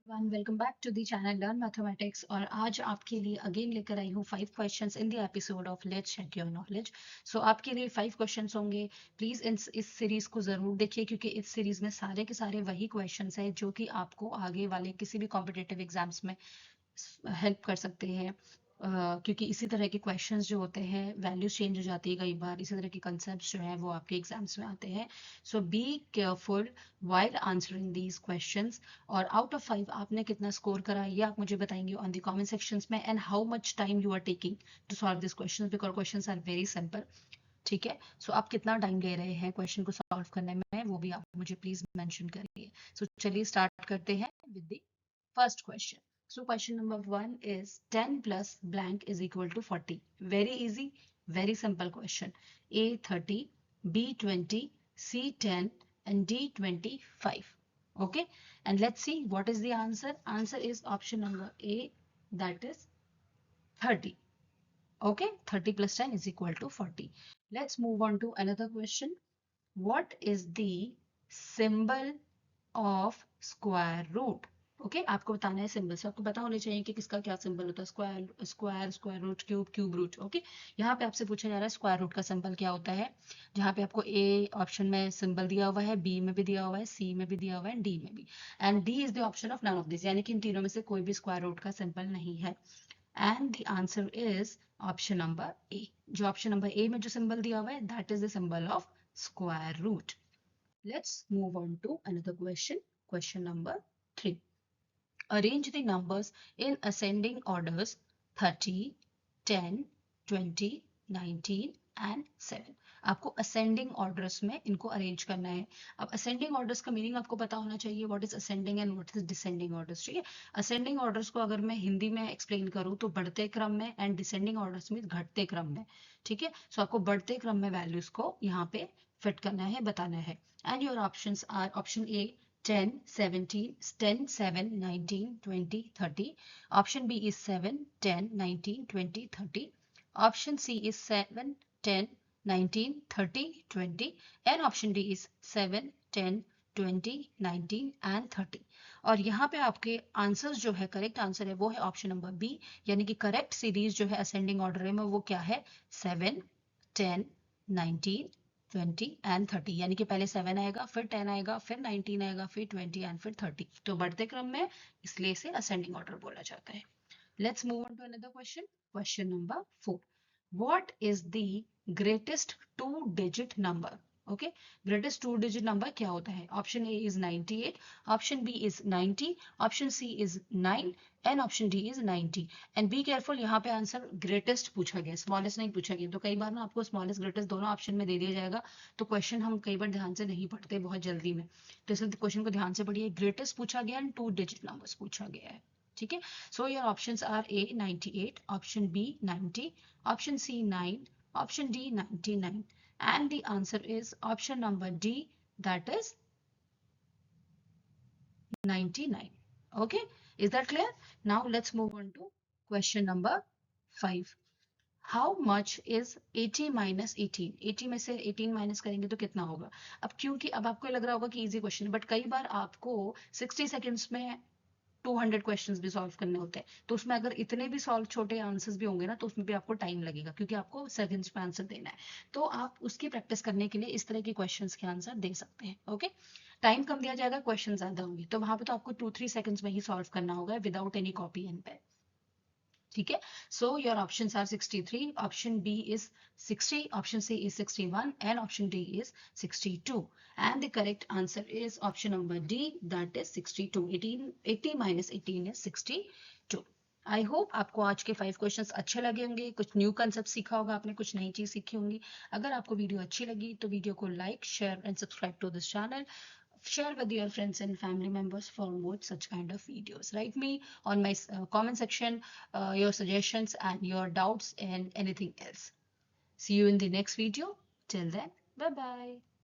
Welcome back to the channel learn mathematics. और आज आपके लिए अगेन लेकर आई हूँ 5 questions in the episode of let's check your knowledge. So आपके लिए 5 क्वेश्चंस होंगे। प्लीज इस सीरीज को जरूर देखिए क्योंकि इस सीरीज में सारे के सारे वही क्वेश्चंस हैं जो कि आपको आगे वाले किसी भी कॉम्पिटिटिव एग्जाम्स में हेल्प कर सकते हैं। क्योंकि इसी तरह के क्वेश्चंस जो होते हैं वैल्यूज चेंज हो जाती है कई बार, इसी तरह के कंसेप्ट जो है वो आपके एग्जाम्स में आते हैं। So be careful while answering these questions. और आउट ऑफ 5 आपने कितना स्कोर करा ये आप मुझे बताएंगे ऑन द कमेंट सेक्शंस में, and how much time you are taking to solve this questions because questions are very simple. ठीक है, सो आप कितना टाइम ले रहे हैं क्वेश्चन को सॉल्व करने में वो भी आप मुझे प्लीज मेंशन करिए। सो चलिए स्टार्ट करते हैं with the first question. So question number 1 is 10 plus blank is equal to 40. Very easy, very simple question. A 30, B 20, C 10 and D 25. Okay, and let's see what is the answer. Answer is option number A, that is 30. Okay, 30 plus 10 is equal to 40. Let's move on to another question. What is the symbol of square root? Okay आपको बताना है symbol से, आपको पता होना चाहिए कि किसका क्या सिंबल होता है। Square square square root cube cube root. Okay, यहाँ पे आपसे पूछा जा रहा है स्क्वायर रूट का सिंबल क्या होता है। जहाँ पे आपको ए ऑप्शन में सिंबल दिया हुआ है, बी में भी दिया हुआ है, सी में भी दिया हुआ है, डी में भी, and D is the option of none of this, यानी कि इन तीनों में से कोई भी स्क्वायर रूट का सिंबल नहीं है। And the answer is option number A. जो ऑप्शन नंबर ए में जो सिंबल दिया हुआ है that is the symbol of square root. Let's move on to another question. Question number 3. Arrange the numbers in ascending orders 30, 10, 20, 19 and 7. आपको ascending orders में इनको arrange करना है। अब ascending orders का मीनिंग आपको पता होना चाहिए, what is ascending and what is descending orders। ठीक है, ascending orders को अगर मैं हिंदी में एक्सप्लेन करूँ तो बढ़ते क्रम में, एंड descending orders में घटते क्रम में। ठीक है, सो आपको बढ़ते क्रम में वैल्यूज को यहाँ पे फिट करना है, बताना है। And your options are option A 10, 17, 10, 7, 19, 20, 30. Option B is 7, 10, 19, 20, 30. Option C is 7, 10, 19, 30, 20. And option D is 7, 10, 20, 19 and 30. और यहाँ पे आपके आंसर्स जो है, करेक्ट आंसर है वो है ऑप्शन नंबर बी, यानी कि करेक्ट सीरीज जो है असेंडिंग ऑर्डर में वो क्या है 7, 10, 19, 20 एंड 30, यानी कि पहले 7 आएगा, फिर 10 आएगा, फिर 19 आएगा, फिर 20 एंड फिर 30। तो बढ़ते क्रम में, इसलिए इसे असेंडिंग ऑर्डर बोला जाता है। Let's move on to another question. Question number 4. What is the greatest 2 digit number? Okay, greatest 2 digit number क्या होता है? Option A is 98, option B is 90, option C is 9 and option D is 90। And be careful, यहाँ पे answer greatest पूछा गया, smallest नहीं पूछा गया। तो कई बार ना आपको स्मॉलेस्ट ग्रेटेस्ट दोनों ऑप्शन में दे दिया जाएगा, तो क्वेश्चन हम कई बार ध्यान से नहीं पढ़ते बहुत जल्दी में, तो इसलिए क्वेश्चन को ध्यान से पढ़िए। ग्रेटेस्ट पूछा गया एंड 2 डिजिट नंबर्स पूछा गया है। ठीक है, so your options are A 98, option B 90, option C 9, option D 99, and the answer is option number D, that is 99. Okay, is that clear? Now let's move on to question number 5. How much is 80 minus 18? 80 में से 18 minus करेंगे तो कितना होगा? अब क्योंकि अब आपको लग रहा होगा कि इजी क्वेश्चन है, बट कई बार आपको 60 सेकेंड्स में 200 क्वेश्चंस भी सॉल्व करने होते हैं, तो उसमें अगर इतने भी सॉल्व छोटे आंसर्स भी होंगे ना तो उसमें भी आपको टाइम लगेगा क्योंकि आपको सेकंड्स में आंसर देना है। तो आप उसकी प्रैक्टिस करने के लिए इस तरह के क्वेश्चंस के आंसर दे सकते हैं। ओके, टाइम कम दिया जाएगा, क्वेश्चन ज्यादा होंगे, तो वहां पे तो आपको 2-3 सेकंड्स में ही सॉल्व करना होगा without any copy and pen. ठीक है, so your options are 63, option B is 60, option C is 61 and option D is 62, and the correct answer is option number D, that is 62. 80 minus 18 is 62. I hope आपको आज के 5 questions अच्छे लगे होंगे, कुछ new concept सीखा होगा आपने, कुछ नई चीज सीखी होंगी। अगर आपको वीडियो अच्छी लगी तो वीडियो को like, share and subscribe to this channel. Share with your friends and family members for more such kind of videos. Write me on my comment section your suggestions and your doubts and anything else. See you in the next video. Till then, bye bye.